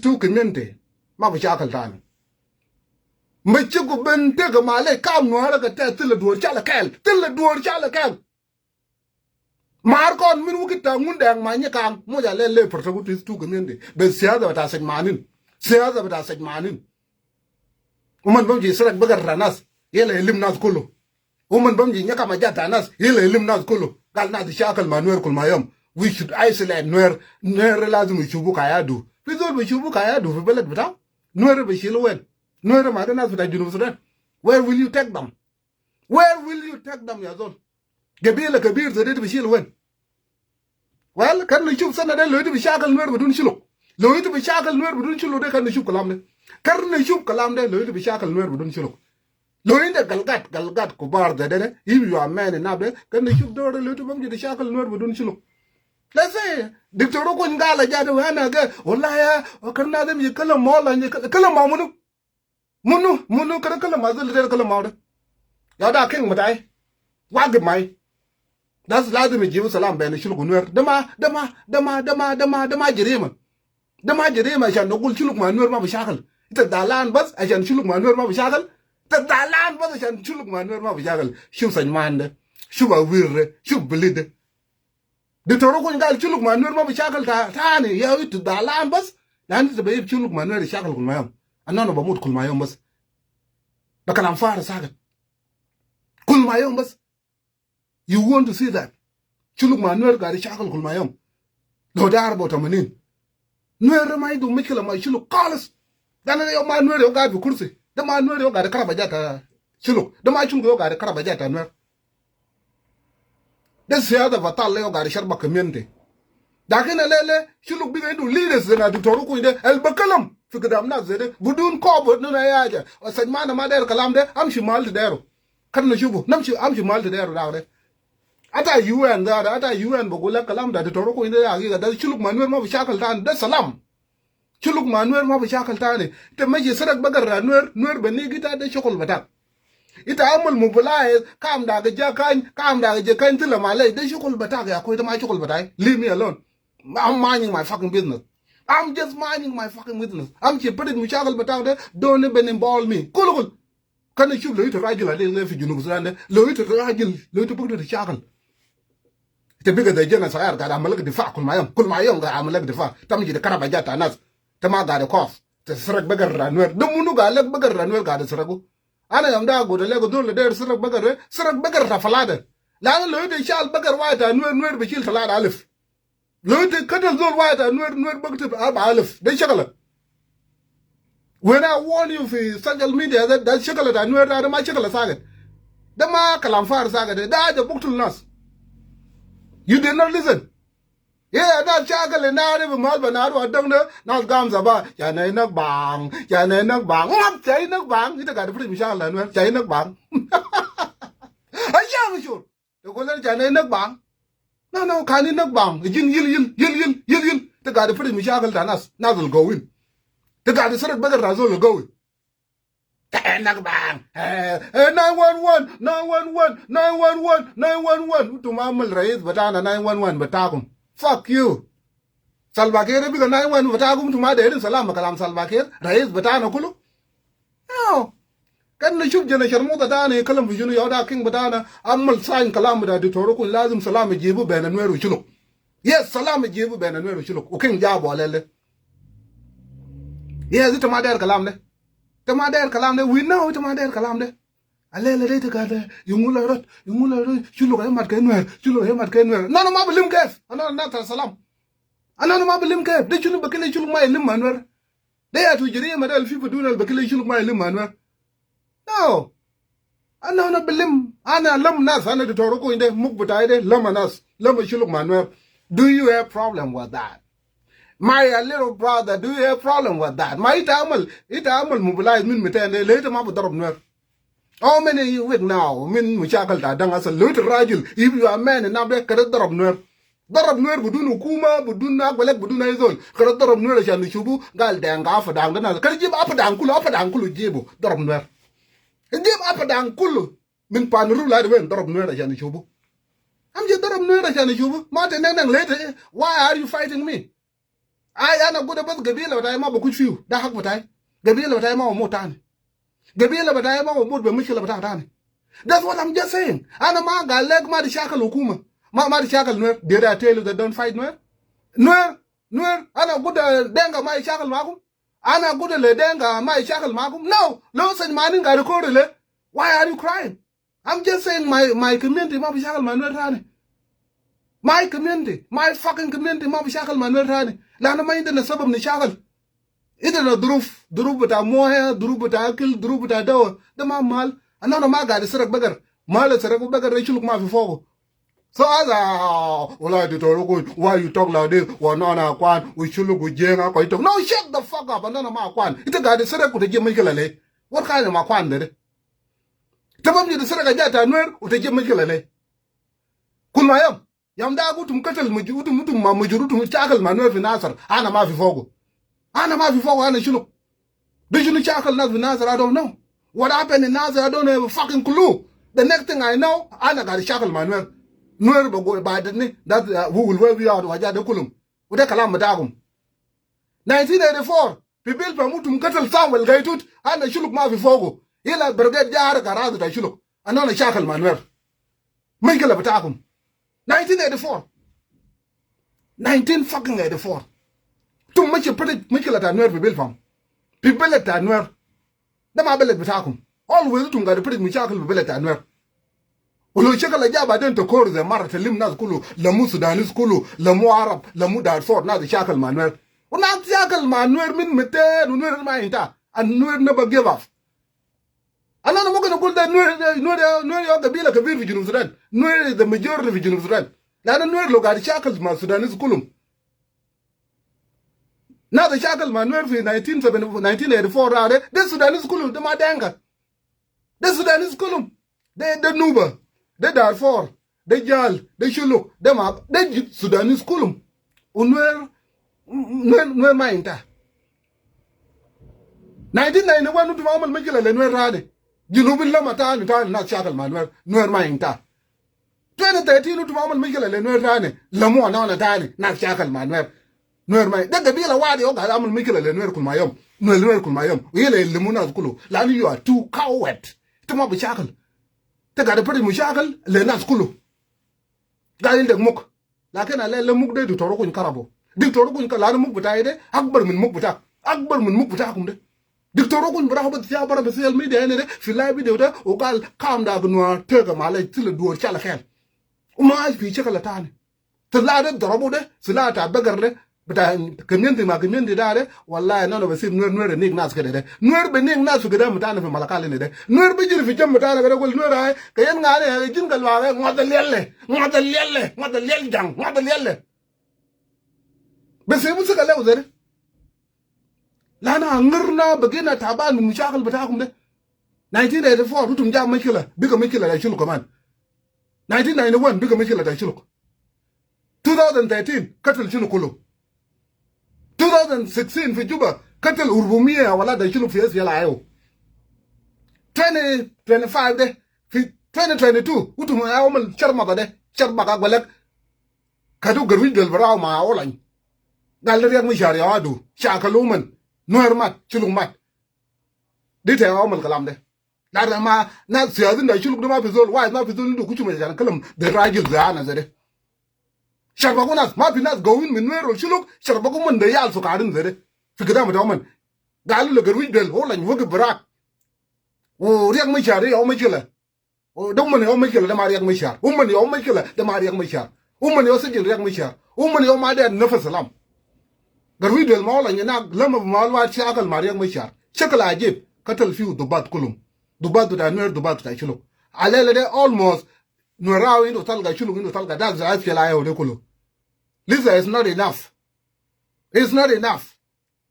two community ma bi shakal tan me ci ko ben te ga male kam no ara ga te til duor chala kel til duor chala kel mar kon min wuki ta mun dang ma nya kam mo ja le per to two community be sia da ta sej manin sia da ta sej manin ومن بمجي سرق بقر راناس يلا يلم ناس كله ومن بمجي نيكا ما جات ناس يلا يلم ناس كله قال ناس شاكل ما نوير كل ما يوم we should isolate نوير لازم يشوفوا كيادو في دول بيشوفوا كيادو في بلد بتاع نوير بيشيلوا وين نوير ما ناس بتاع جنوب السودان where will you take them يا زول قبيلة كبير زي دي بيشيلوا وين well كان نشوف سنة ده لو يدي بيشاكل نوير بدون شلو لو يدي بيشاكل نوير بدون شلو ده كان نشوف كلام ده كان نشوف كلام ده لو يدي بيشاكل نوير بدون شلو لو انت قلقات كبار ده if you are man enough ده كان نشوف دور لو يدي بمجي بيشاكل نوير بدون شلو لا سي دكتور كون قال جاد وانا قال والله يا كنا ده يتكلم مولا كلام ما منو كده كلام ما زل ده كلام ما ده يا ده كين متاي واجب ماي ناس لازم يجيبوا سلام بين شلوك ونوير دما جريمة عشان نقول شلوك مع نوير ما بشاكل انت دالان بس عشان شلوك مع نوير ما بشاكل انت دالان بس عشان شلوك مع نوير ما بشاكل شوف سجمان ده شوف اوير شوف بليد دكتور كون قال شلوك مع نوير ما بشاكل ثاني يا انت دالان بس لان انت بيجيب شلوك مع نوير يشاكل كل ما يوم انا بموت كل ما يوم بس ده كلام فارغ ساكت كل ما يوم بس you want to see that شلوك مع نوير قاعد يشاكل كل ما يوم لو ده 84 نوير ما يدو مشكلة ما يشلوك خالص ده انا يوم ما نوير قاعد في كرسي ده ما نوير قاعد كربا جاتا شلوك ده ما يشلوك قاعد كربا جاتا نوير ده سيادة بطال له قاعد يشرب كمينتي لكن لا شلوك بيجي يدو ليدرز زي دكتور كوي ده البكلم في قدام ناس زي ده بدون كوب نونا ياجا وسجمان ما داير كلام ده امشي مال تدايرو كان نشوفه امشي مال تدايرو ده ata UN ده ata UN بقول لك كلام ده دكتور كوي ده حقيقة ده شلوك ما نوير ما بشاكل تاني ده سلام شلوك ما نوير ما بشاكل تاني تمشي سرق بقر نوير بنيجي ده شغل بتاعك ita amul mobilize kam daga jakan tila malai dai shukul bata ga akwai da ma shukul bata leave me alone I'm minding my fucking business I'm just minding my fucking business I'm ke putting mu shakal bata da don't even involve me kulul kana shub lo ita rajila le fi junub sudan da lo ita rajil lo ita bugda shakal ita biga da jana sayar ga amalak difa kul mayam ga amalak difa tamji da karaba jata nas tama ga da kof ta sarak bagar ranwer dum munu ga lak bagar ranwer ga da sarago أنا يوم ده أقول له دول ده سرق بقر رفلادة لأن لو يد شال بقر واحد نور بيشيل 3000 لو يد كتل دول واحد نور بكتب 4000 ده شغلة when I warn you في social media ده شغلة ده نور ده ما شغلة ساقط ده ما كلام فار ساقط ده أجا بقتل الناس you did not listen yeah that شغلة ناري بمال بنارو أدم ده ناس قام زبا يعني نك بام ما جاي نك بام إذا قاعد فريم شغلة نور جاي نك بام أيام مشور تقول لنا جاي نك بام no كاني نك بام يل تقاعد فريم شغلة ناس الجوين تقاعد سرق بدر نازل الجوين جاي نك بام 911 أنتم عمل رئيس بتاعنا 911 بتاعكم fuck you Salva Kiir بيقول 911 بتاعكم أنتم ما دايرين سلام كلام Salva Kiir رئيس بتاعنا كله no كان نشوف جنا شرموطة تاني يكلم في جنو يودا كينج بتاعنا عمل ساين كلام بتاع دكتور لازم سلام يجيبوا بين نوير وشلوك yes سلام يجيبوا بين نوير وشلوك وكينج جابوا على له yes أنت ما داير كلام ده تما داير كلام ده we know تما داير كلام ده على لا ليت قاعد يقول رد شلوك هي مات كينوير انا ما بلم كيف انا ناس سلام انا ما بلم كيف ده شنو بكل شلوك ما يلم منور ده يا تجري ما ده في بدون البكل شلوك ما يلم منور no انا بلم انا لم ناس انا دكتور عنده مك بتاعي ده لم ناس لم شلوك منور do you have problem with that my little brother do you have problem with that ما يتعمل mobilize من 200 ليت ما بضرب نور how many you with now من مشاكل تعدان أصل لو الراجل if you are man enough ده كده ضرب نور بدون حكومة بدون ناقولك بدون أي زول كده ضرب نور عشان نشوفه قال ده عارف ده عندنا كده جيب أبدا كله جيبه ضرب نور جيب أبدا كله من بانرو لا وين ضرب نور عشان نشوفه أم جي ضرب نور عشان نشوفه ما تنين ليه why are you fighting me ai ana guda bas gabila batai ma ba kuchiu da hak batai gabila batai ma mo tani gabila batai ma mo be mishkila batai tani. That's what I'm just saying. Ana ma ga leg ma di shakal hukuma ma di shakal Nuer. Did I tell you that don't fight Nuer? Nuer ana guda denga ma shakal makum ana guda le denga ma shakal makum. No lo sen manin ga record le. Why are you crying? I'm just saying my community ma bi shakal ma Nuer tani. My community, my fucking community ma bi shakal ma Nuer tani. Lana ma inda na sabab ni shakal. Ida na duruf bata moya, duruf bata akil, duruf bata dawa. Da ma mal. Anana ma ga di sirak bagar. Mal sirak bagar re chuluk ma fi fogo. So as wala di toro ko, why you talk like this? Wa nana kwan, we chuluk we jenga ko itok. No, shut the fuck up. Anana ma kwan. Ita ga di sirak ko te je mikila le. What kind of ma kwan de? Tabam ni di sirak ga jata Nuer o te je mikila le. Kun mayam. Yam da gutum katal mutum ma mujurutum chakal ma Nuer fi nasar. Ana ma fi fogo. Ana Shiluk. Did you chakal nas fi nasar? I don't know. What happened in Nazar, I don't have a fucking clue. The next thing I know, Ana got a shackle man. Nuer go by the name that who will wear you out Waja de Kulum. With a kalam madagum. 1984, people from Mutum Cattle Samuel Gaitut, and a Shiluk Mavi Fogo. Ila Brigade Jar Garadu da Shiluk. And on a shackle man. Michael Abatagum. 1984. 1984. Too much a pretty Michael at Nuer people from. People at Nuer. Da ma belet bitakum always tunga de prit michakal belet Anwer ulo chekala jaba den to kor ze mar telim nas kulu la mu sudanis kulu la mu arab la mu darfur na de chakal manwer una chakal manwer min mete Nuer ma inta and Nuer never give up anana mo gonna kul da Nuer yo gabila kabir fi junub sudan Nuer is the majority fi junub sudan la Nuer lo ga chakal ma sudanis kulum. Now the shackle manuel in 1984 rade, the Sudanese kulum, the Madanga. The Sudanese kulum, the Nuba, the Darfur, the Jal, the Shiluk, the Sudanese kulum. Unwer mainta. 1991 to Mamal Mikela, the Nuer rade. Junubin Lamatan, not shackle manuel, Nuer mainta. 2013 to Mamal Mikela, the Nuer rade, Lamu anana tani, not shackle manuel. Nuer mai da gabila wadi o ga amul mikila le Nuer kulmayom Nuer kulmayom yele limuna kulu lani you are too coward tuma bi shakal te ga da pari mu shakal le nas kulu ga yin de muk la kana le muk de toro kun karabo dik toro kun kala muk butay de akbar min muk buta kum de dik toro kun bra hobat ya bara social media ne de fi live video de o gal kam da gnwa te ga mala tile duor chala khel uma fi shakala tani te la de dorobo de sila ta bagar de but community dare wallahi none of us Nuer nig nas kede Nuer be nig nas kede mutana fi malakale ne de Nuer be jiri fi jam mutana kede gol Nuer ay kayen ngane jingal wawe ngoda lelle jang ngoda lelle be se musu kale uzere lana ngirna begina taban mu mushakil batakum de 1984 rutum jam makila biga makila da shulu command 1991 biga makila da shulu 2013 katal shulu kulu 2016 في جوبا قتل 400 ولا ده شنو في اسيا لايو 2025 ده في 2022 وتم يوم شرمقه ده شرمقه قالك كادو غروي دل براو ما اولان قال ريك مشاري وادو شاكلو من نوير مات شلو مات دي تي يوم الكلام ده لا ما ناس سيادين ده شلو ما في زول واحد ما في زول ندو كوتشو مجان كلام ده راجل زانا زده شربكو ناس ما في ناس قوين من Nuer وشلوك شربكو من ديال سكارين زده في قدام دومن قالوا له قروي دل هو لن وقف براك وريك مشاري او مشكله دومن او مشكله ده ما ريك مشار ومن او مشكله ده ما ريك مشار ومن او سجل ريك مشار ومن او ما ده نفس سلام قروي دل ما لن يناق لما ما الواد شاغل ما ريك مشار شكل عجيب قتل فيه دبات كلهم دبات بتاع Nuer دبات بتاع شلوك على ده almost نوراوين وطلقه شلوك انه طلقه ده زعف يلايه وده كله Lisa is not enough. It's not enough.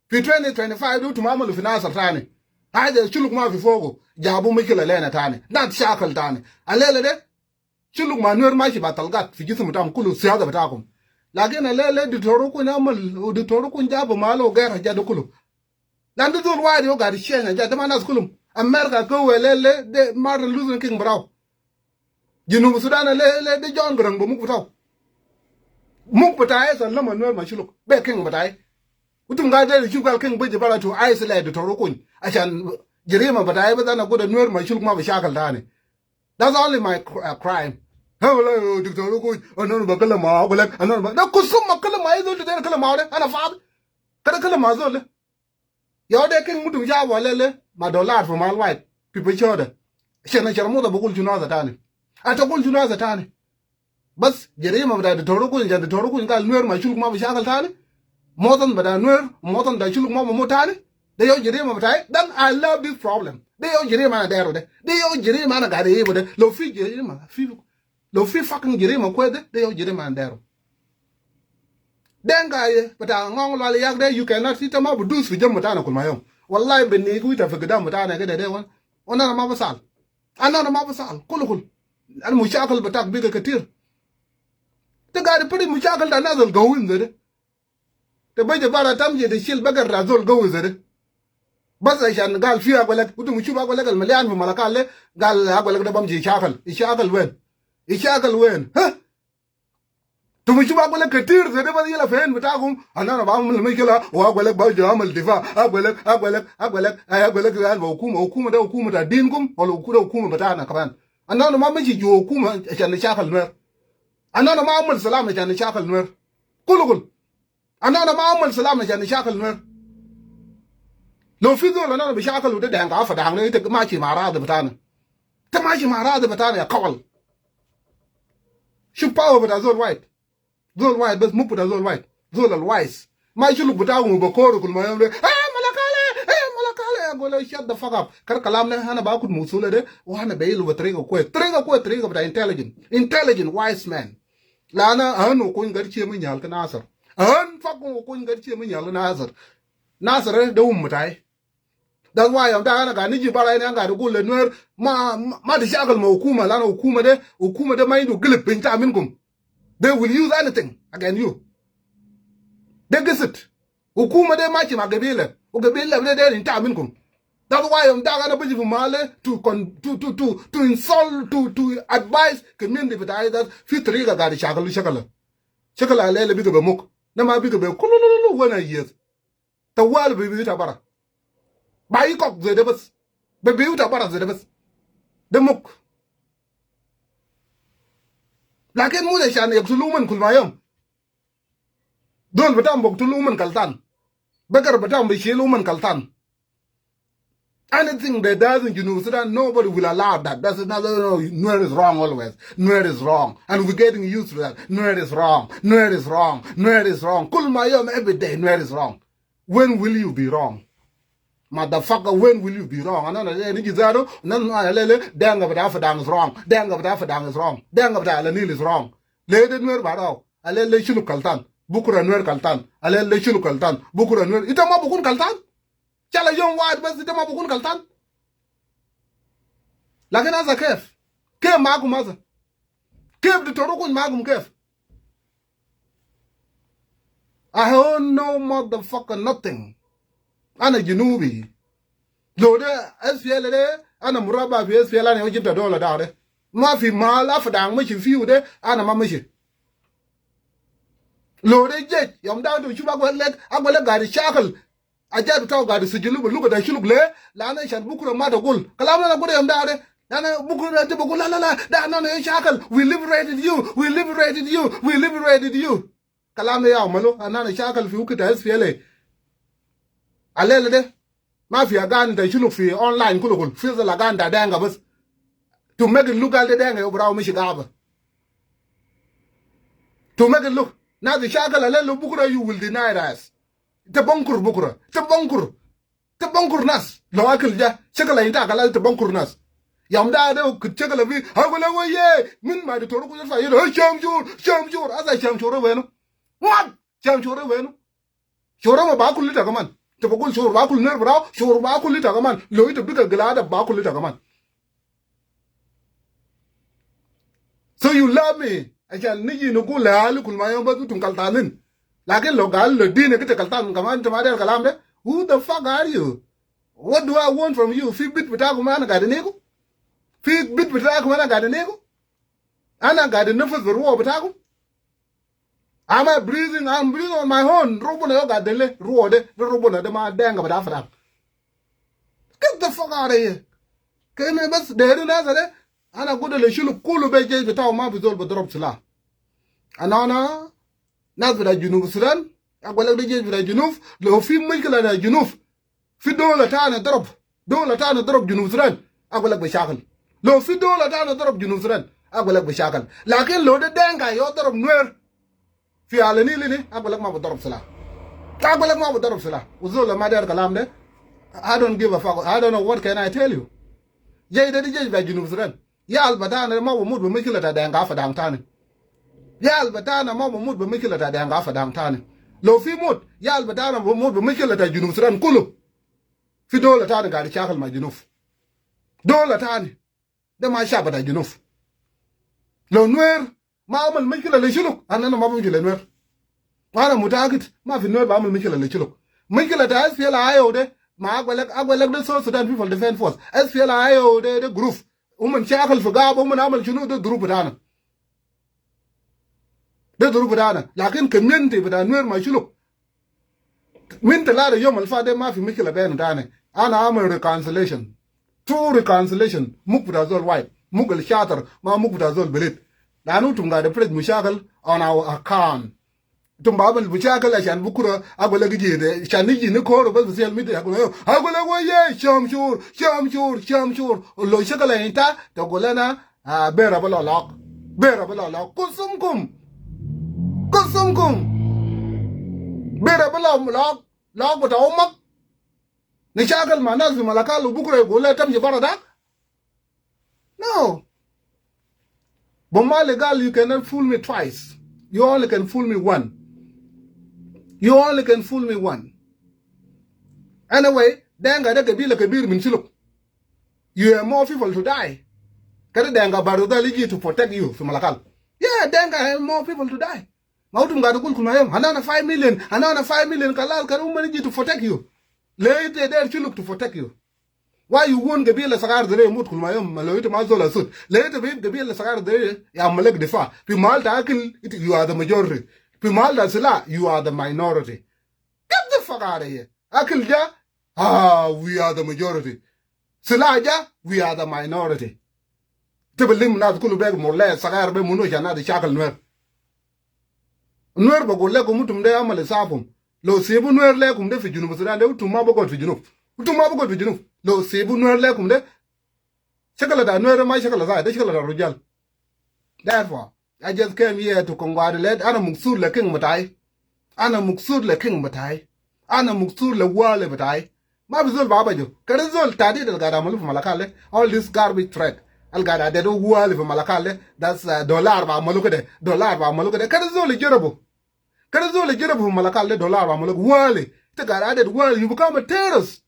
في 2025 دو تمامل في ناس ثاني. هذا شلوك ما في فوقه جابوا مشكلة لنا ثاني. نات شاكل ثاني. الليلة ده شلوك ما Nuer ماشي بطلقات في جسم بتاعهم كله سيادة بتاعهم. لكن الليلة دكتوركم نعمل ودكتوركم جابوا ماله غير جادو كله. لأن دول واحد يوقع الشيء جاد ما ناس كلهم. أمريكا كوه الليلة ده مارتن لوثر كينغ براو. جنوب السودان الليلة ده جون غرانغ بموك بتاعه. Muk batai san lama Nuer ma Shiluk be king batai utum ga da shi gal kin baje bara to isolate da torokun ashan jirima but I was an a good Nuer Ma Shiluk ma bashakal tani. That's only my crime. Hello, Dr. Ruku, another Bakalama, another no Kusum Makalama, to the Kalamade, and a father. Karakalama. You're the king to Java Lele, my dollar from my white. People showed. Shana Charamuda Bukul to know the tani. I told you know the tani. But Jerima that the Torokun and the Torokun got Nuer Ma Shiluk ma bashakal tani. More than but I Nuer, more than the Shiluk ma motani. They all Jerima Matai, then I love this problem. They all Jerima there. They all Jerima got able to Lofi Jerima. Lofi fucking Jerima quid, they all Jerima there. Then guy, but I'm on Laliak there, you cannot sit them up with dudes with Jamatana on my own. Well, live beneath with a figure Matana get a day one. One on a Mavasal. Another Mavasal, Kulukul. And Mushakal but talk bigger Katir. The guy pretty Mushakal another go in there. The Baja Baratam, the shield beggar Razol go with it. Bas عشان قال فيها أقول لك أنتم شوف أقول لك المليان في ملكال قال أقول لك ده بمشي يشاغل وين ها أنتم شوف أقول لك كتير زي ده بدي يلا فين بتاعكم أنا بعمل المشكلة وأقول لك برجع أعمل دفاع أقول لك قال حكومة ده حكومة دينكم ولا حكومة بتاعنا كمان أنا ما مشي جو حكومة عشان نشاغل نور أنا ما أعمل سلام عشان نشاغل نور كل أنا ما أعمل سلام عشان نشاغل نور لو في ذول انا بشاكل وده دهن قافه دهن انت ماشي مع راضي بتاعنا انت ماشي مع راضي بتاعنا يا قول شوف باور بتاع زول وايت بس مو بتاع زول وايت زول الوايس ما يشلوا بتاعهم بكور كل ما يوم ملكاله اقول له شت ذا فك اب كر كلامنا انا باخد موصوله ده وانا بيلو بطريقه كويس طريقه بتاع intelligent wise man لا انا انو كون غير من يال كناصر ان فكو كون غير من يال ناصر ده متاي That's why I'm down. I got Niji Bara and I got to go to Nuer. Ma the Shackle Mokuma, Lana Ukuma de mind to glip in Taminkum. They will use anything against you. They guess it. Ukuma de Machima Gabila, Ugabila there in Taminkum. That's why I'm down a bit of Male to insult, to advise community with either Fitriga got the Shackle. Shackle a little bit of a mook. Nama big of a Kululu 1 year. The world will be Tabara. Buy cock the devils. Baby, you about the devils. The mook. Like in Mulishan, Yaxuluman Kulmayam. Don't betam book to Luman Kaltan. Better betam be Shiluman Kaltan. Anything that doesn't, nobody will allow that. That's another, Nuer is wrong always. Nuer is wrong. And we're getting used to that. Nuer is wrong. Kulmayam every day, Nuer is wrong. When will you be wrong? Motherfucker, when will you be wrong? I know that no, dang of Afadang is wrong. Dang of Afadang is wrong. Dang of the Alanil is wrong. Lady Nuer Barao, I let Shiluk Kaltan, Bukura Nuer Kaltan, I let Shiluk Kaltan, Bukura Nuer, Itama Bukun Kaltan? Chala young white best Itama Bukun Kaltan? Laganaza Kef, Kef Magumaza, Kef the Torokun Magum Kef. I heard no motherfucker nothing. Ana Junubi. Lode, SPL, Ana Muraba, SPL, and Egypt $1. Mafi Mala for down much few there, Ana Mamishi. Lode Jet, yum down to Chuba leg, I'm going to get a shackle. I just talk about the Sijilu, look at the Shuluk, Lana and Bukura Matagul, Kalama Gudam Dade, Nana Bukura Tibugula, Dana shackle, we liberated you. Kalamea Malo, and Nana shackle, if you could SPLA. Alele de mafia gan da shulu fi online kulukul fi la gan da danga bas to make it look al de danga yo braw mishi gaba to make it look now the shakal alele bukura you will deny us te bonkur nas lo akil ja shakala inta kala te bonkur nas yam da de ku shakala bi hagula waye min ma de toru ku fa yo shamjur asa shamjur weno what shamjur weno shoro ma ba kulita kaman تبقول شور باكل نير براو شور باكل لي تاغمان لو يتبقى غلاده باكل لي تاغمان so you love me عشان نيجي نقول لها كل ما يوم بدو تنقلتانين لكن لو قال الدين كده قلتان كمان انت ما داير الكلام ده who the fuck are you what do I want from you في بيت بتاعكم انا قاعد نيجو في بيت بتاعكم انا قاعد نيجو انا قاعد ننفذ بالروح بتاعكم I'm breathing on my own. Robona yoga dele, ruode, the robona de ma denga but after. Get the fuck out of here. Can I best there in Nazare? And I go to the Shiluk Kulu Beje without my result but drop Sula. And Anna, not with a Junuf Sudan. I will let the Jay with a Junuf, the few Michael and a Junuf. $50 time a drop. $1 time a drop Junuf Sudan. I will let the shackle. Low $50 time a drop Junuf Sudan. I will let the shackle. Like in loaded denga, you're the Nuer. في علني لني أقول لك ما بضرب سلاح أقول لك ما بضرب سلاح وزول ما دار كلام ده I don't give a fuck I don't know what can I tell you جاي ده جاي بجنوب السودان يا البتانا ما بموت بمشكلة دانغا فدان تاني يا البتانا ما بموت بمشكلة دانغا فدان تاني لو في موت يا البتانا بموت بمشكلة جنوب السودان كله في دولة تاني قاعد يشاغل مع جنوب دولة تاني ده ما شابه ده جنوب لو نوير ما عمل مشكلة لشلوك أنا ما بمشي لنوير أنا متأكد ما في نوير بعمل مشكلة لشلوك مشكلة تاس في العيو ده ما أقول لك ده صوت سودان people defense force أس في العيو ده جروب ومن شاكل في غاب ومن عمل شنو ده ضروب بتاعنا ده ضروب بتاعنا لكن كمينتي بتاع نوير ما شلوك من تلاقي يوم الفاضي ما في مشكلة بين تاني أنا عمل reconciliation true reconciliation مو بتاع زول وايد مو الشاطر ما مو بتاع زول بليد لأنه تم قاعد فرد مشاكل on our account تم بعمل مشاكل عشان بكرة أقول لك جيد عشان نيجي نكور بس بسيال ميديا أقول لك ويا شامشور لو شكل أنت تقول لنا بيرا بلا لاق قسمكم بيرا بلا لاق بتاع أمك نشاكل مع ناس في ملكال وبكرة يقول لك تمشي برا داك no. But my legal, you cannot fool me twice. You only can fool me one. Anyway, denga de kabila kabir min shiluk. You have more people to die. Kada denga baruda ligi to protect you from Malakal. Yeah, denga have more people to die. Mautum gadukul kumayam. Hanana 5 million. Kalal karum maniji to protect you. Later there shiluk to protect you. Why you won't Gabila Sagar the Ray Mut Kulmayam, Maloita Mazola Sud? Later, Gabila Sagar the Yamalek Defa. Pimalta Akil, you are the majority. Pimalta Silla, you are the minority. Get the fuck out of here. Akilja, we are the majority. Silaja, we are the minority. Tibelim not Kulubeg Mole, Sagar be Munujana, the Chakal Nuer. Nuer Bagolego Mutum de Amal Sapum. Lo Sebu Nuer Legum de Fijunum, to Mabogo Fijunum. To Mabogo Fijunum. Lo sebu nuer lekum de shakala da nuer ma shakala za de shakala da rujal. Therefore I just came here to congratulate ana muksud le king matai ana muksud le wale matai ma bizol baba jo kada zol tadi dal gada malu malakale all this garbage threat al gada de do wale malakale that's dollar ba malu kede kada zol jerobo malakale dollar ba malu wale te gada de wale you become a terrorist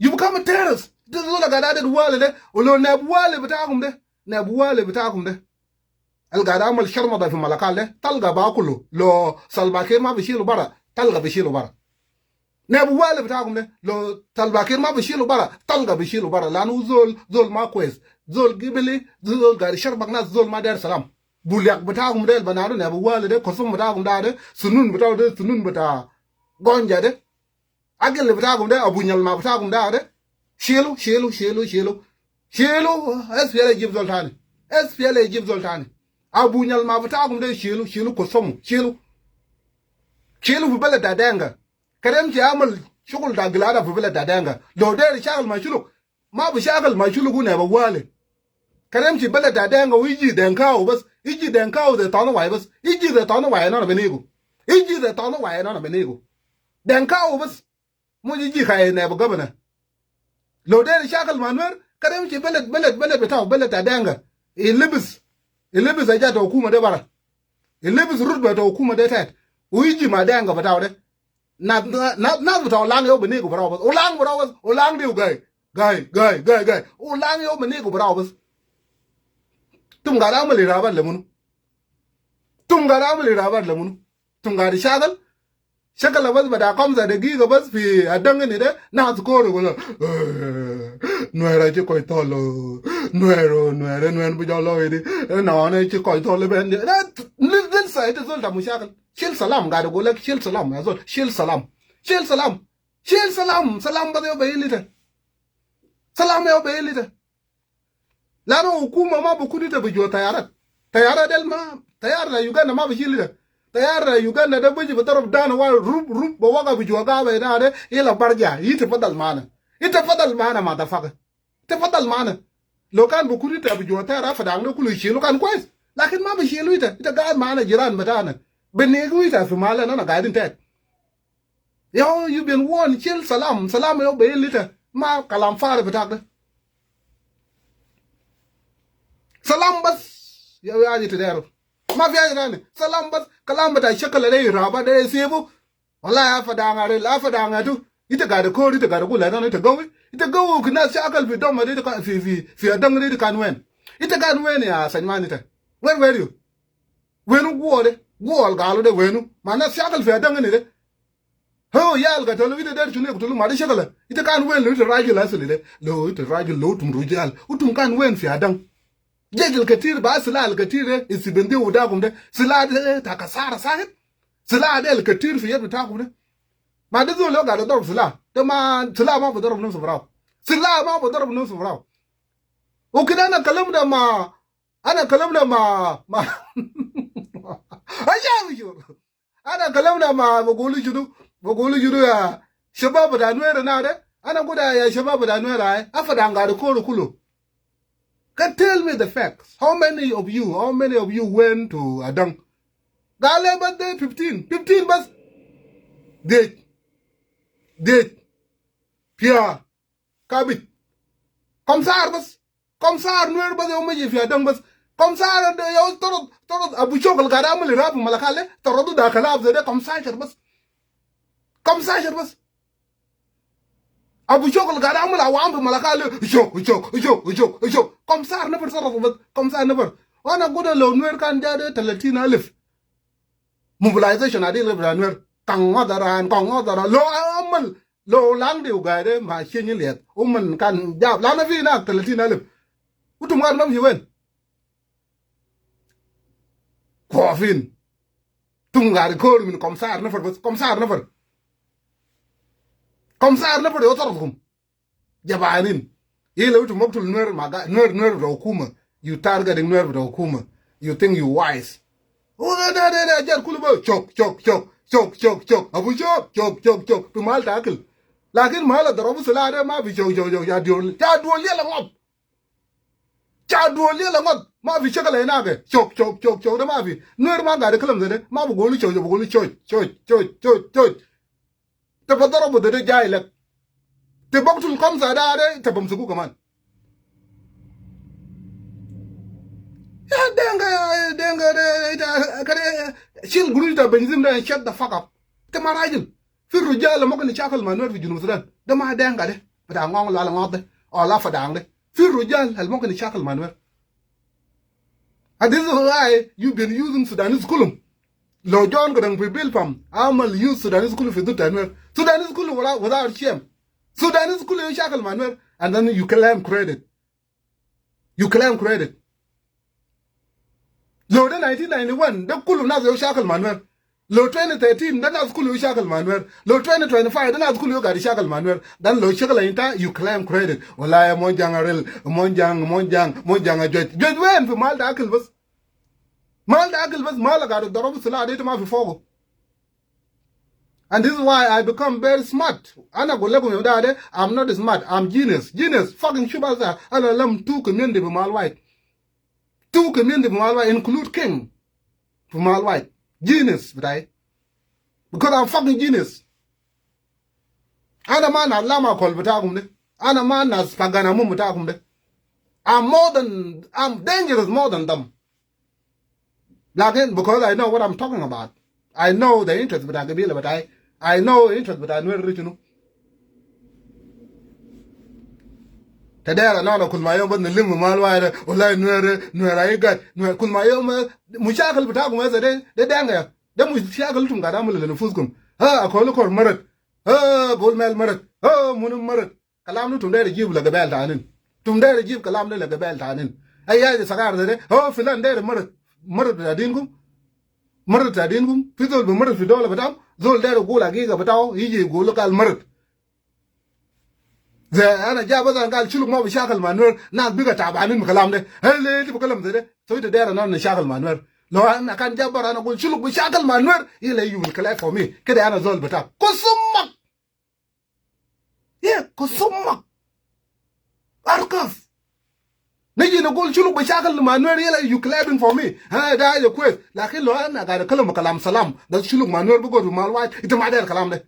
You become a terrorist. This is all I got added wale de. Olo nebuale bitakum de. Al gada amal sharma da fi malakal de. Talga bakulu. Lo salbakir ma bishilu bara. Talga bishilu bara. Nebuale bitakum de. Lo salbakir ma bishilu bara. Talga bishilu bara. Lanu zol ma kwez. Zol gibili. Zol gari sharbak nas zol ma der salam. Bulyak bitakum de. Banado nebuale de. Kosum bitakum da de. Sunun bita gonja de. Agil le bitakum de abunyal ma bitakum da de shelu SPLA jib zoltani abunyal ma bitakum de shelu kosomu shelu fu bela da denga kadam ci amal shugul da glada fu bela da denga do de shagal ma shulu ma bu shagal ma shulu gune ba wale kadam ci bela da denga wiji denkawo bas iji denkawo de tono wai bas iji de tono wai na benego denkawo bas Mujiji khaye ne bu gabana lo de shakal manwer kadam ci belet betaw belet adanga ilibis aja to hukuma de bara ilibis rutba to hukuma de tat uiji madanga betaw de na betaw lang yo bene ko baraw bas ulang diu gai ulang yo bene ko baraw bas tum gara mali rabar lemunu tum gari shakala bas bada kamza de giga bas fi adanga ni de na skoro wala nuera ci koy nuero bu jolo idi na one ci koy tolo ben listen asa ita zol da mushakil shil salam ga da golak shil salam ya zol shil salam salam ba yo bayilita salam yo bayilita lano hukuma ma bukudi ta bijo tayara del ma tayara Uganda ma bishilita tayara Uganda da biji batarab dana wa rub ba waga bijo ga ba ina de ila barja ita fadal mana ma da faka ta fadal mana lokan bukudi ta bijo tayara fadang no kulu shi lokan kwes lakin ma bishilu ita ga mana jiran batana benegu ita fi mala na ga din tek yo you been warned chill salam yo bayilita ma kalam fare batak salam bas ya yaji tedero ma fiya rani salam bas kalam bata shakala dai raba dai sebo wala ya fadanga re la fadanga tu ita ga da kori ita ga da kula na ita gawo kina shakal fi don ma dai ka fi dan dai kan wen ita kan wen ya sanman ita where you wenu guol galo de wenu mana shakal fi dan ne de ho yal ga tolo ita der chune ko tolo ma de shakala ita kan wen lo ita rajul asli de lo ita rajul lo tum rujal utum kan wen fi dan jegel katir ba silal katir isibende uda gumde silad ta kasara sahib silad el katir fi yadu ta gumde ma de zo lo ga dor sila de ma sila ma bodor no sobrao sila ma bodor no sobrao o kidana kalam da ma ana kalam da ma aja yo ana kalam da ma bogolu judu ya shabab da nuera na de ana goda ya shabab da nuera afada ngado ko kulo. Can tell me the facts. How many of you went to Adang? Gale but day 15 bus. Date. Pia. Kabit. Komsar bus. Komsar nuer bus o meje fi Adang bus. Komsar de yo torot abu chokal gadam le rap malakale torodu da kala afzede komsar bus. Komsar bus. Abu Chokol gadam la wamb malakale ujo komsar never sort komsar never wana goda lo nuer kan jade 30,000 mobilization adi le nuer kangodaran lo amal lo lang de ugade ma shenyi let umman kan jab la na vi na 30,000 utum kan mam hiwen kofin tungar ko min komsar never komsar na pare otarkum jabanin ile utu moktul nuer maga nuer do hukuma you targeting nuer do hukuma you think you wise da jar kuluba chok abu chok tu mal takil lakin mal darabu salade ma bi chok ya diol le la ma bi chakala ina ge chok da ma bi nuer ma ga de kalam de ma bu golu chok te badaro bu de jay lek te boktul comme ça da de te bam suku kaman ya denga de kare shil guru ta benzim da shut the fuck up te marajil fi rujal mo kan chakal manwer fi junub sudan da ma denga de bada ngong la ngode o la fadang de fi rujal hal mo kan chakal manwer and this is why you've been using Sudanese kulum lo John gadang fi bilpam amal use Sudanese kulum fi dutanwer Sudanese kulum without shame Sudanese kulum shakal manwer and then you claim credit lo de 1991 de kulum na zo shakal manwer lo 2013 dan az kulum shakal manwer lo 2025 dan az kulum gadi shakal manwer dan lo shakal inta you claim credit wallahi monjang joj wen fi mal da akil bas mal gadi darabu sala de ma fi fogo. And this is why I become very smart. Ana golego dade, I'm not smart, I'm genius. Fucking shubaza. Ana lam two community for white. Two community for white include king for white. Genius, right? Because I'm fucking genius. Ana man lama kol betagumde. Ana man nas pagana mum betagumde. I'm dangerous more than them. Like, because I know what I'm talking about. I know the interest, but I know interest, but I know original. Today, I know Kulmayo, but the limb malwire, or like Nuer I got, Kulmayo, Mushakal, but talk was the danger. Then Mushakal to Gadamul and Fuskum. Ah, a colloquy merit. Ah, Bullmel merit. Oh, Munum merit. Kalam to dare give like a bell tannin. To dare give Kalam like a bell tannin. I had the cigar there. Oh, Philan there, merit the Dingum. مرت تادينكم في زول بمرت في دولة بتاعهم زول داير يقول حقيقة بتاعه يجي يقول لك قال مرت زي انا جا مثلا قال شلوك ما بيشاكل مع نور ناس بيقى تعبانين من الكلام ده هل انت بكلم زي ده سويت داير انا نشاكل مع نور لو انا كان جابر انا اقول شلوك بيشاكل مع نور يلا يجوا الكلام فومي كده انا زول بتاع كسمك يا كسمك اركف نجي نقول شلوك بيشاكل مع نور يلا يجوا كلابين فومي ها ده يا كويس لكن لو انا قاعد اكلم كلام سلام ده شلوك مع نور بقول مال واحد انت ما داير الكلام ده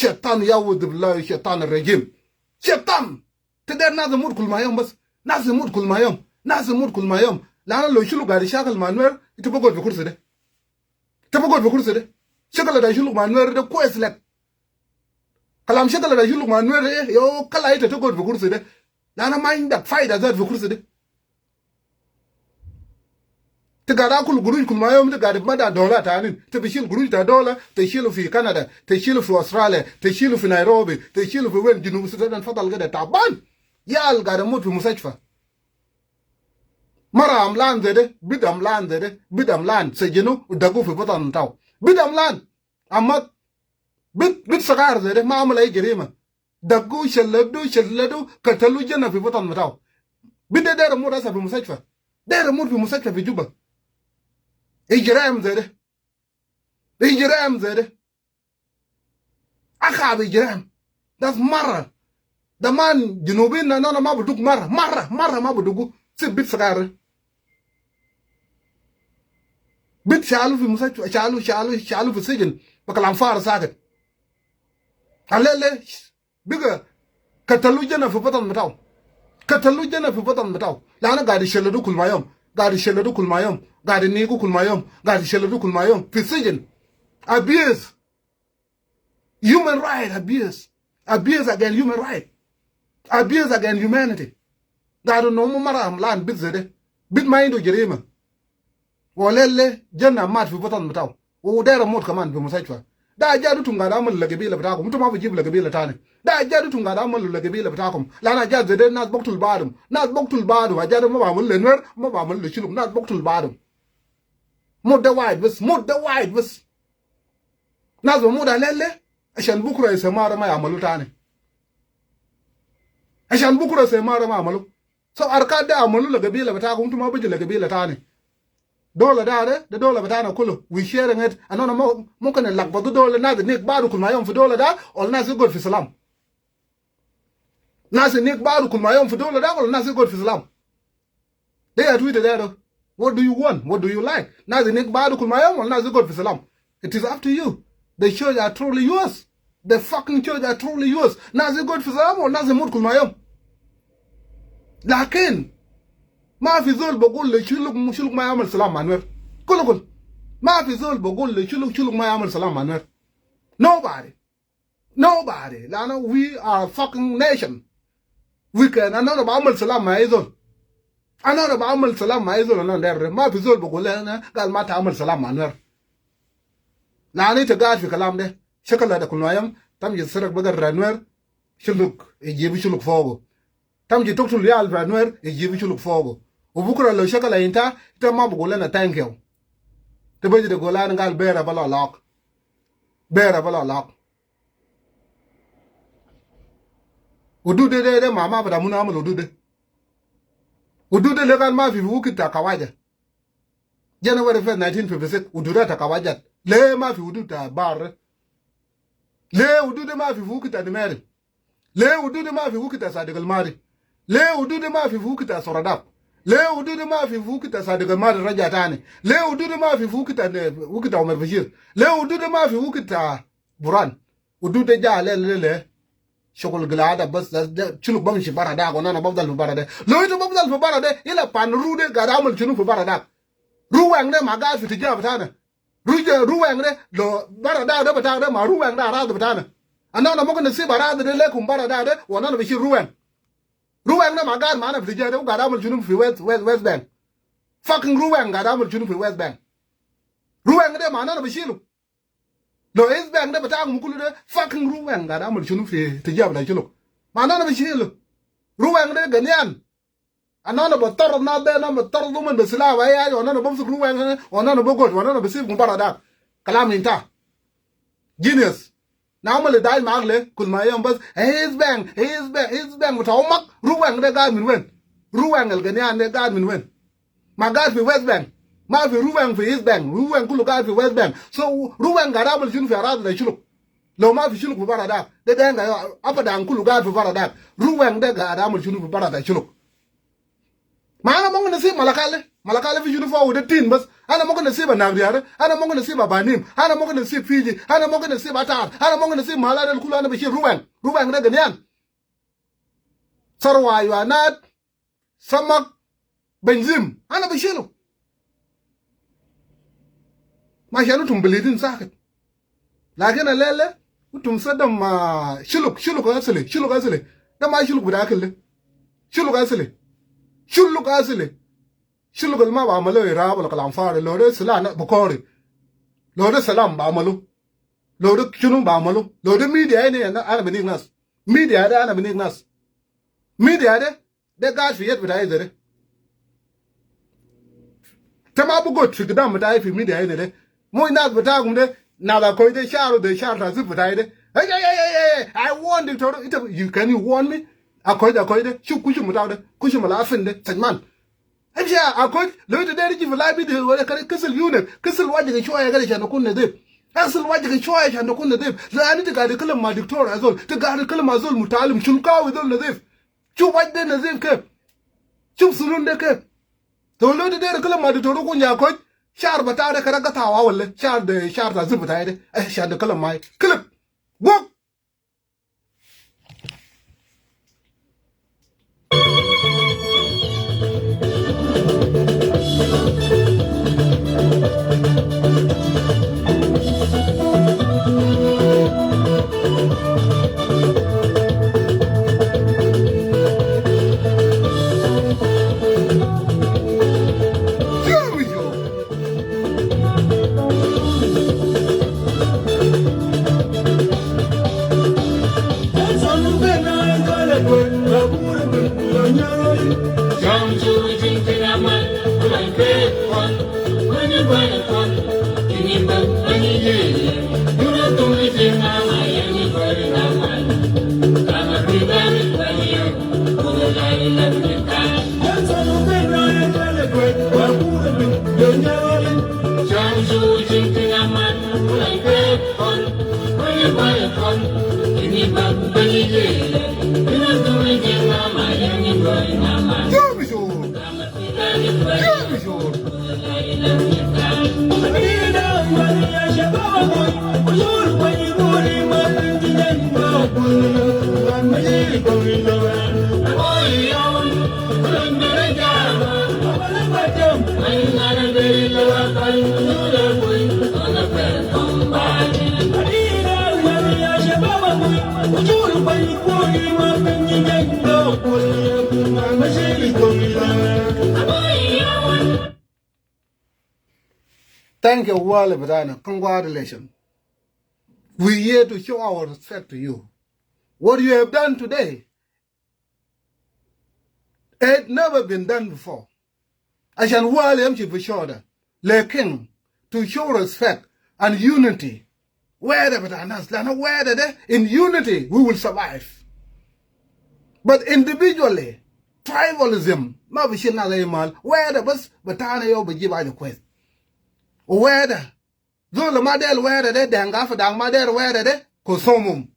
شيطان يعوذ بالله شيطان الرجيم شيطان تدير ناس يموت كل ما يوم بس ناس يموت كل ما يوم ناس يموت كل ما يوم لأن لو شلوك قاعد يشاغل مع نور انت بقعد في كرسي ده انت بقعد في كرسي ده شغل ده شلوك مع نور ده كويس لك كلام شغل ده شلوك مع نور ايه يو كلا انت تقعد في كرسي ده لأن ما عندك فايدة ذات في كرسي ده تقعد اكل قروش كل ما يوم تقعد بمدى دولار تانين تبشيل قروش تا دولار تشيله في كندا تشيله في استراليا تشيله في نيروبي تشيله في وين جنوب السودان فضل كده تعبان يال قاعد يموت في مستشفى مرة عملان زي ده بيد عملان زي ده بيد عملان سجنوا ودقوا في بطن بتاعه بيد عملان اما بيد صغار زي ده ما عمل اي جريمة دقوا شلدوا قتلوا جنة في بطن بتاعه بيد داير يموت هسه في مستشفى داير يموت في مستشفى في جوبا إجرام زي ده إجرام زي ده أخاب إجرام ده مرة ده مان جنوبين أنا ما بدوق مرة ما بدوقه سيب بيت صغار بيت شالوا في مستشفى شالوا في السجن بكلام فار ساكت على بقى قتلوا جنة في بطن بتاعه قتلوا جنة في بطن بتاعه لأنا قاعد يشلدوا كل ما يوم قاعد يشلدوا كل ما يوم قاعد ينيقوا كل ما يوم قاعد يشلدوا كل ما يوم في السجن abuse human right abuse against human right abuse against humanity قاعد انهم مرة عملان بيت زي ده بيت ما عنده جريمة ولله جنة مات في بطن بتاعه وداير موت كمان في مستشفى ده جادتهم قاعد عمل القبيلة بتاعكم انتم ما بتجيب القبيلة تاني ده جادتهم قاعد عمل القبيلة بتاعكم لا جاد زي ده ناس بقتل بعضهم جاد ما بعمل لنور ما بعمل لشلوك ناس بقتل بعضهم مدة واحد بس ناس بموت عليه عشان بكرة يسمارة ما يعملوا تاني عشان بكرة يسمارة ما يعملوا سو أركاد ده عملوا القبيلة بتاعكم انتم ما بيجي القبيلة تاني دولة ده دولة بتاعنا كله we sharing it أنا ممكن نلقبضوا دولة ناس نيك بعض كل ما يوم في دولة ده ولا ناس يقعد في سلام ناس نيك بعض كل ما يوم في دولة ده ولا ناس يقعد في سلام ده يا تويتر ده what do you want what do you like ناس نيك بعض كل ما يوم ولا ناس يقعد في سلام it is up to you the church are truly yours the fucking church are truly yours ناس يقعد في سلام ولا ناس يموت كل ما يوم لكن ما في زول بقول لي شلوك ما يعمل سلام مع نور كل ما في زول بقول لي شلوك ما يعمل سلام مع نور nobody لأنه we are fucking nation we can أنا بعمل سلام مع أي زول أنا بعمل سلام مع أي زول أنا داير ما في زول بقول لي أنا قال ما تعمل سلام مع نور لأنه أنت قاعد في كلام ده شكل هذا كل يوم تمشي تسرق بقر نور شلوك يجيب شلوك فوقه تمشي تقتل ريال في نور يجيب شلوك فوقه وبكره لو شكل انت ما بقول لنا ثانك يو تبجي تقول انا قال بيرا بلا لاق ودود ده ما بدا من عمل ودود اللي قال ما في وقت كواجه جنوري 1956 ودود كواجه ليه ما في ودود بار ليه ودود ما في وقت نمر ليه ودود ما في وقت صادق الماري ليه ودود ما في وقت سرداب ليه ودود ما في وقت صادق الماري رجع تاني ليه ودود ما في وقت عمر بشير ليه ودود ما في وقت بران ودود جاء ليه شغل قلاده بس شنو بمشي برا داك وانا بفضل في برا ده لو انت بفضل في برا ده يلا بان رودي قاعد اعمل شنو في برا داك روان ده ما قاعد في تجاه بتاعنا روان ده لو برا ده بتاعنا ده ما روان ده راضي بتاعنا انا ممكن نسيب راضي ده لكم برا ده وانا بشيل روان ده ما قاعد معنا في تجاه ده وقاعد اعمل شنو في ويست بانك فاكين روان قاعد اعمل شنو في ويست بانك روان ده معنا بشيله لو إيش بانك ده بتاعكم كله ده فاكين روان قاعد اعمل شنو في تجاه ده شنو معنا بشيله روان ده غنيان anana ba tar na de na ba tar du man besla wa ya ona ba su ruwan ona ba god ona ba sif barada kalam inta genius na mal dai magle kul ma yam bas his bang ta mak ruwan de ga min wen ruwan el ganya de ga min wen ma ga fi west bank ma fi ruwan fi east bank ruwan kulu ga fi west bank so ruwan ga rabul jun fi arad da shuluk lo ma fi shuluk barada de ga apa dan kulu ga fi barada ruwan de ga ramul jun fi barada shuluk mana mongo na si malakale fi junu fo de tin bas ana mongo na si ba nagriare ana mongo na si ba banim ana mongo na si fiji ana mongo na si batar ana mongo na si malade kulu ana bi ruwan de ganyan sarwa yuanat samak benzim ana bi shilu ma shanu tumbilidin sakat lakin lele utum sadam ma shiluk asile da ma shiluk buda kalle shuluk asile shuluk ma ba malo irabul kalam fare lore sala na bukori lore salam ba malo lore shunu ba malo lore media ne na ana benignas media de gas fi yet bidai dere tama bu got fi gdam bidai fi media ne de moy nas bita gum de na la ko de sharu ta zu bidai de hey I want you can you warn me akoy de shukushu mutawde kushu mala afinde tajman amsha akoy lo de dere ji vla bi de wala kare kesel unit kesel waje ga shoya ga jana kunne de asel waje ga shoya jana kunne de la ani de ga de kalam ma diktor azol de ga de kalam azol mutalim shulkawi dol nadif chu waje nadif ke chu sunun de ke to lo de dere kalam ma diktor ko nya koy shar bata de kara gatawa wala shar ta zubata de shar de kalam mai klip wok Thank you, Wale Badana. Congratulations. We're here to show our respect to you. What you have done today, it had never been done before. I shall Wale for sure. Lekin, to show respect and unity. Where the Badanas, where the in unity we will survive. But individually, tribalism, where the bus, Batana yo be by the quest. Where the Zola Madel, where the Dangafa Dang Madel, where the Kosomum.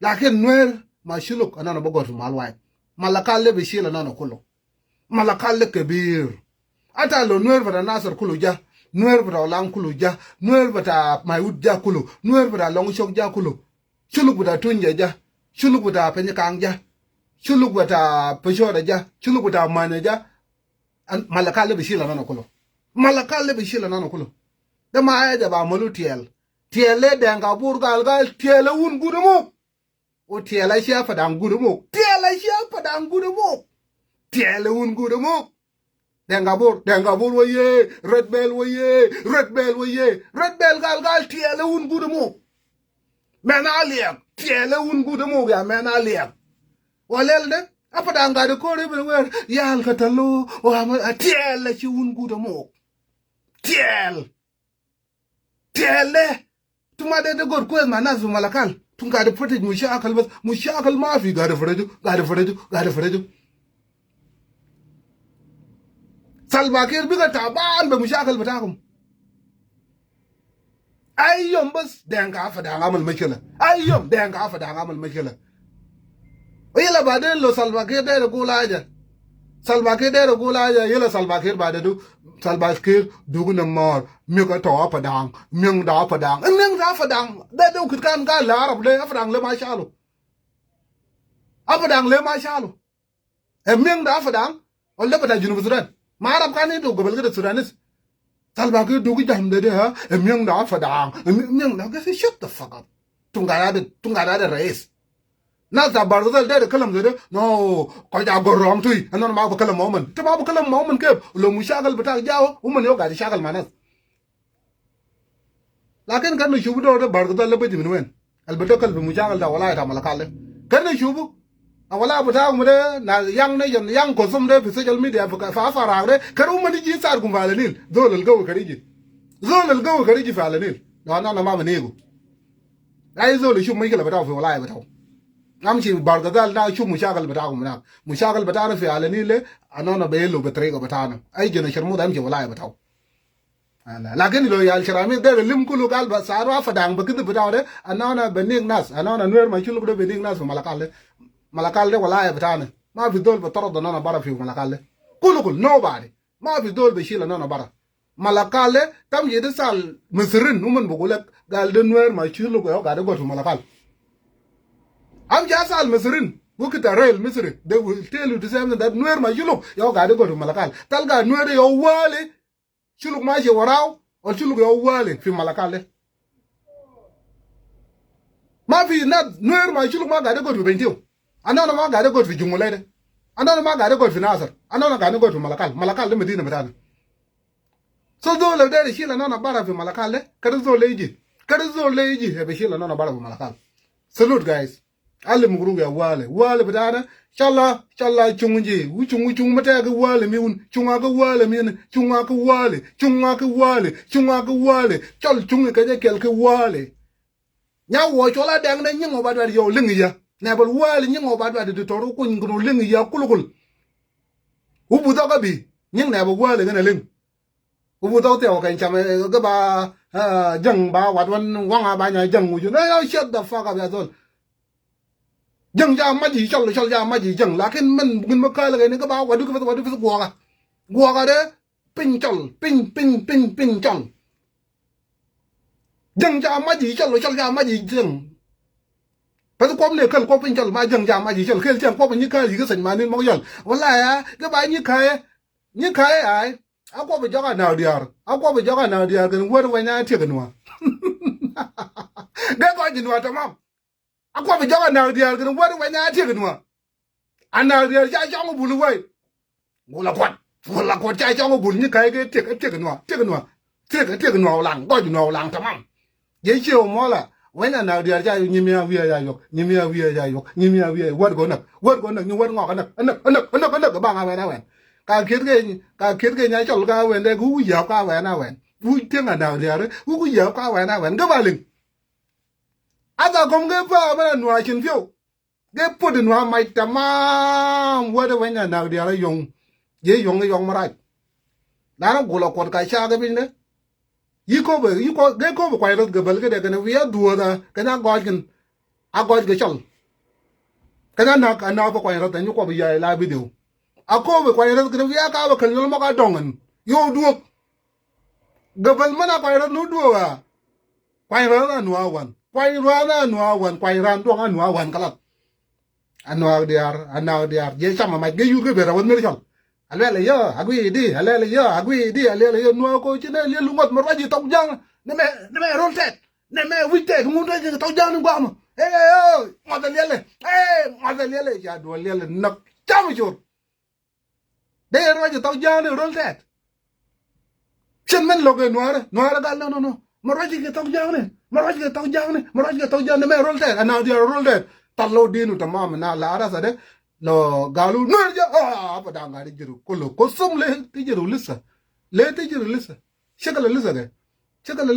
Like in Nuer Ma Shiluk, another bogot from Malwai. Malakale Bishil and Anokolo. Malakale Kabir. Atalo Nuer for the Nasser Kuluja, Nuer for the Lang Kuluja, Nuer for the Mayud Jakulu, Nuer for the Long Shok Jakulu, Shuluk with a Tunja, Shuluk with a Penyakanga, Shuluk with a Peshoraja, Shuluk with a manager, and Malakale Bishil and Anokolo. Malakale Bishil and Anokolo. The Maeda Bamalu Tiel. Tiele Danga Burgal, Tiele un Gudumo. O Tiela Shapadang Gudumo. Tiela Shapadang Gudumo. Tiele un Gudumo. Dangabur ye, Red Bell ye, Red Bell Gal, Tiele un Gudumo. Menalia, Tiele un Gudumo, Menalia. Walelde, apa da ga de ko re be wer yal katalo wa ma tiel la ci wun guta mo tiel tiele tuma de gor ko ma nazu malakal tun ga de footage mushakal bas mushakal ma fi ga de faraju salva kir biga taban be mushakal batakum ayyom bas da ga fa da amal mashkila ayyom da ga fa da amal mashkila yela baden lo salva kir de ko laja salva kir de ko laja yela salva kir ba de du salva kir du na mor mi ka to pa dang ming da pa dang ming da fa dang da du kit kan ga la arab le fa dang le ma shalo apa dang le ma shalo ming da fa dang wala ba da junu sudan ma arab kan ni do gobal ga sudanis salva kir du gi jam de ha ming da fa dang ming da ga shut the fuck up tungara de rais na ta barzal da kalam da no ko ja gorom tuy anon ma ba kalam moment ta ba kalam moment ke lo mushagal bata jawo umman yo ga shagal manas lakin kan shubu do barzal la bajin wen albato kal mushagal da wala ta malakal kan shubu wala bata mu de na yang ne yang ko sum de social media fa fara de kar umman ji sar gum falanil zolal gaw kariji falanil na ma nego ai zolal shu mai kala bata fa wala bata amshi bargadal na shu mushakal batakum na mushakal batana fi alani le anona belo betrego batana ay jena sharmu da amshi wala bataw lakin lo yal sharami de lim kulu gal ba sarwa fadang bakid bataw de anona bening nas anona nuer ma chulu de bening nas malakal de wala batana ma fi dol batarad anona bara fi malakal kulu nobody ma fi dol be shila anona bara malakal tam yede sal misrin umun bugulak gal de nuer ma chulu ko ga de go malakal am jasal misrin bukita rail misri they will tell you the same thing that nuer ma shuluk yo ga de go to malakal talga nuer yo wale shuluk ma je waraw o shuluk yo wale fi malakal ma fi na nuer ma shuluk ma ga de go to bentiu anana ma ga de go to jumulay de anana ma ga de go to nasar anana ga de go to malakal de medina metana so do le de shila nana bara fi malakal kada zo leji he be shila nana bara fi malakal salute guys alle mugru ya wale badana challa chungunji uchung mata ga wale mi un chunga ga wale mi chunga ga wale chal chunga ka je kel ka wale nya wo chola dang na nyingo badwa yo lingi ya na bal wale nyingo badwa de toru ko ngro lingi ya kulukul ubu da ga bi nying na ba wale ga na ling ubu da te o kan chama ga ba jang ba wadwan wanga ba nya jang u na shut the fuck up ya zon jang ja ma ji chol ja ma ji jang lakin man gun ma kala ga ne ga ba wadu fi gwa ga de pin chol pin chol jang ja ma ji chol ja ma ji jang pa ko ne kal ko pin chol ma jang ja ma ji chol kel jang ko ni ka ji ga san ma ni mo yol wala ya ga ba ni kai ai a ko be joga na diar ga wor wa na te ga no ga ko ji no tamam akwa be jaga na diar gan wadu wa nya te gnwa ana diar ja jang bulu wai wala kwat ja jang bulu ni kai ge te gnwa lang go ju no lang tamam ye chio mo la wa na diar ja ni mi wi ya yok wad go nak ni wad ngo ka nak anak ba nga wa na wen ka kit ge nya chol ka wen de gu ya ka wa na wen gu te nga na diar gu ya ka wa na wen ga ba ling ada kom ge pa ba nwa chin phyo ge put nwa mai tamam wa de wanya na dia la yong ye yong marai na ro go lo ko ka sha ge bin ne yi ko ge ko ba kwai ro ge bal ge de ne wi ya duo da ke na go gen a go ge chol ke na ba kwai ro da nyu ko ba ya la video a ko ba kwai ro ge wi ya ka ba kan lo ma ka dongan yo duo ge bal mana kwai ro nu duo wa kwai ro na nwa wan kwai rana nuwa wan kwai ran do nga nuwa wan kala anwa diar je chama ma ge yu ge bera wan mer chal alele yo agui di nuwa ko chine le lungot mar waji taw jang ne me roltet ne me witte ngu do ge taw jang ngwa ma ngodalele ya do lele nak chama jor de waji taw jang ne roltet chen men lo ge nuwa gal no maraji ke taw jang ne me roltet ana dia roltet tallo dinu tamam na la ara sa de lo galu Nuer ja apa da ngari jiru kolo kosum le ti jiru lisa le ti jiru lisa shakala lisa de shakala